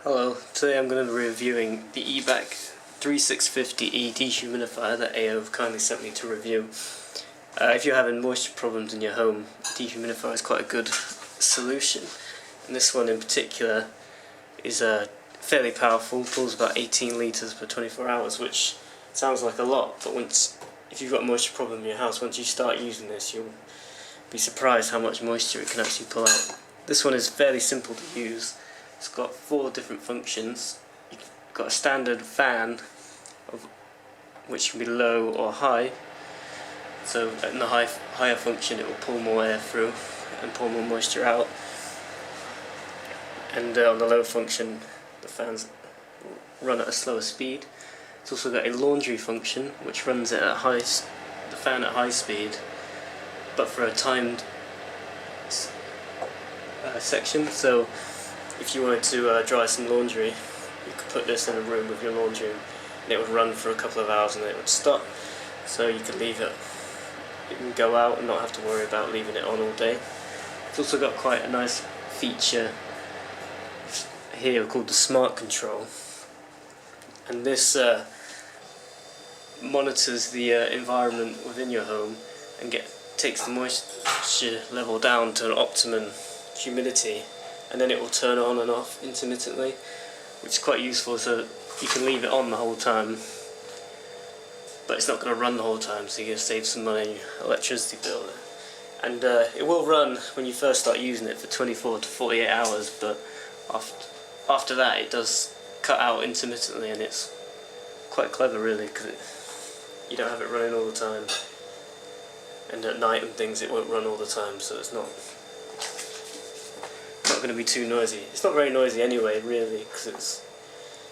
Hello, today I'm going to be reviewing the Ebac 3650e Dehumidifier that AO have kindly sent me to review. If you're having moisture problems in your home, dehumidifier is quite a good solution. And this one in particular is fairly powerful, pulls about 18 litres per 24 hours, which sounds like a lot, but if you've got a moisture problem in your house, once you start using this, you'll be surprised how much moisture it can actually pull out. This one is fairly simple to use. It's got 4 different functions. You've got a standard fan, which can be low or high. So in the higher function it will pull more air through and pull more moisture out. And on the low function the fans run at a slower speed. It's also got a laundry function which runs it at the fan at high speed, but for a timed section. So if you wanted to dry some laundry, you could put this in a room with your laundry and it would run for a couple of hours and then it would stop. So you could leave it, you can go out and not have to worry about leaving it on all day. It's also got quite a nice feature here called the Smart Control, and this monitors the environment within your home and takes the moisture level down to an optimum humidity, and then it will turn on and off intermittently, which is quite useful. So you can leave it on the whole time, but it's not going to run the whole time, so you're going to save some money on your electricity bill. And it will run when you first start using it for 24 to 48 hours, but after that it does cut out intermittently, and it's quite clever really, because you don't have it running all the time, and at night and things it won't run all the time, so it's not going to be too noisy. It's not very noisy anyway really, because it's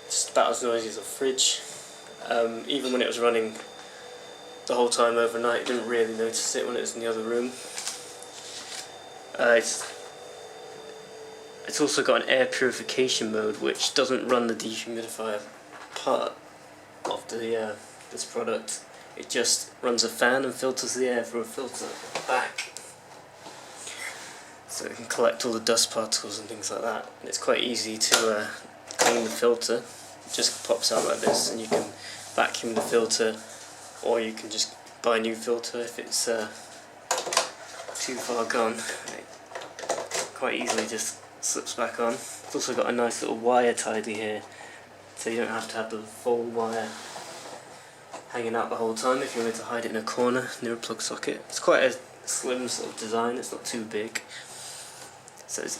just about as noisy as a fridge. Even when it was running the whole time overnight, you didn't really notice it when it was in the other room. It's also got an air purification mode which doesn't run the dehumidifier part of this product. It just runs a fan and filters the air through a filter at the back, so it can collect all the dust particles and things like that. And it's quite easy to clean the filter. It just pops out like this, and you can vacuum the filter, or you can just buy a new filter if it's too far gone. It quite easily just slips back on. It's also got a nice little wire tidy here, so you don't have to have the full wire hanging out the whole time if you wanted to hide it in a corner near a plug socket. It's quite a slim sort of design, it's not too big, so it's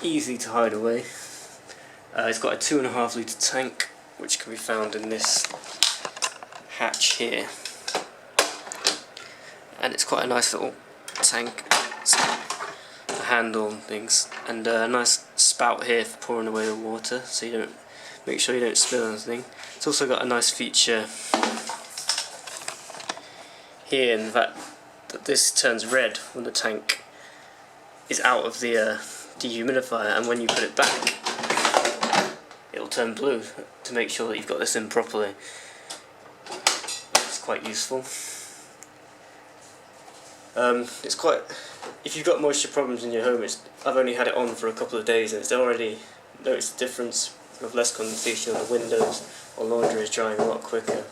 easy to hide away. It's got a 2.5 litre tank which can be found in this hatch here, and it's quite a nice little tank. The handle and things, and a nice spout here for pouring away the water, so you don't make sure you don't spill anything. It's also got a nice feature here in the fact that this turns red when the tank is out of the dehumidifier, and when you put it back it'll turn blue to make sure that you've got this in properly. It's quite useful. If you've got moisture problems in your home, I've only had it on for a couple of days and it's already noticed a difference with less condensation on the windows, or laundry is drying a lot quicker.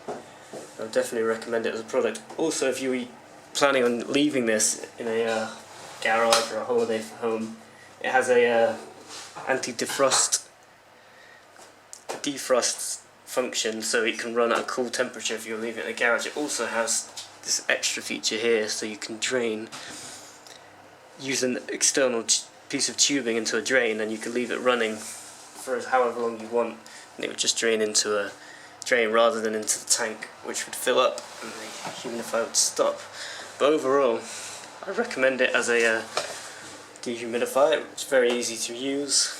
I would definitely recommend it as a product. Also, if you were planning on leaving this in a garage or a holiday for home, it has a anti-defrost function, so it can run at a cool temperature if you leave it in a garage. It also has this extra feature here, so you can use an external piece of tubing into a drain, and you can leave it running for however long you want, and it would just drain into a drain rather than into the tank, which would fill up and the humidifier would stop. But overall, I recommend it as a dehumidifier. It's very easy to use.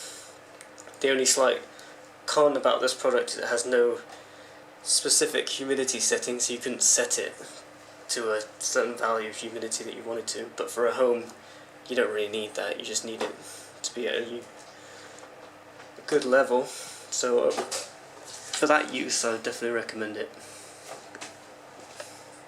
The only slight con about this product is it has no specific humidity setting, so you couldn't set it to a certain value of humidity that you wanted to, but for a home you don't really need that. You just need it to be at a good level, so for that use I would definitely recommend it.